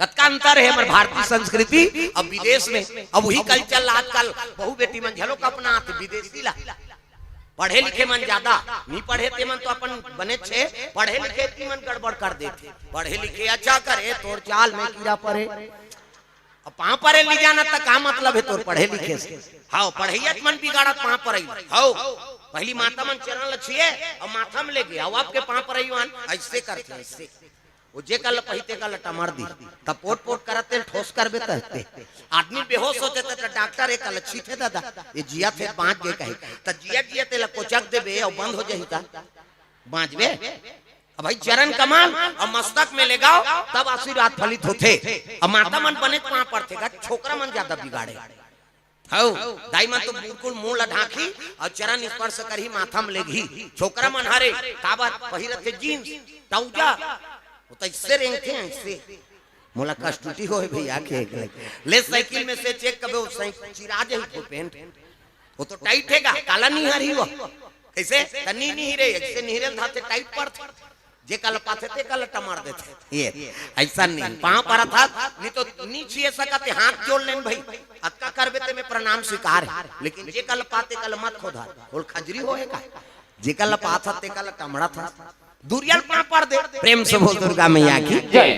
कतका अंतर है हमारे भारतीय संस्कृति अब विदेश में। अब वही कल्चर आजकल बहु बेटी मन झलोक अपना विदेशी ला पढ़े लिखे मन ज्यादा नहीं पढ़े ते मन तो अपन बने छे, पढ़े लिखे ती मन गड़बड़ कर देते। पढ़े लिखे अच्छा करे तोर चाल में कीड़ा पड़े, अब पहाँ परे ले जाना तक का मतलब है तोर पढ़े लिखे से। हाँ पढ़ैयत मन बिगाड़त पहाँ पर हाँ पहली माता मन चरण लछिए और माथा में ले गए अब आपके पहाँ पर ऐसे करते ऐसे वो जे कल पहिते कल टमर दी तब पोट पोट करते ठोस करबे तहते आदमी बेहोश होते त डॉक्टर एक लच्छी थे दादा ये जिया थे बांध के कहे त जिया जिया ते ल कोचक देबे और बंद हो जाही ता बांचबे। अब भाई चरण कमाल और मस्तक में ले गाओ तब आशीर्वाद फलित होते। अब माता मन बने वहां पड़ते का छोकरा मन ज्यादा बिगाड़े हाउ दाई मन तो बिल्कुल मुंह ला ढाकी और चरण स्पर्श करही माथा में लेगी। छोकरा मन हरे काबर पहिरत जींस टौजा वो तो इससे रेंगते हैं इससे मोला कष्टुटी होए भैया के ले साइकिल में से चेक कबे वो चिरा जे हो पेंट वो तो टाइट हैगा काला नहीं हरी वो ऐसे तनी नहीं रे ऐसे नहीं रे धाते टाइट पर जे कल पाथे ते कल टमार देते ये ऐसा नहीं पांव पर था नहीं तो नीचे सकते हाथ जोड़ लेन भाई अक्का करबे ते में प्रणाम स्वीकार है। लेकिन जे कल पाते कल मत खोदा बोल खजरी होएगा जे कल पाथा ते कल टमड़ा था दुरियल पा पर दे। प्रेम से बोल दुर्गा मैया की जय।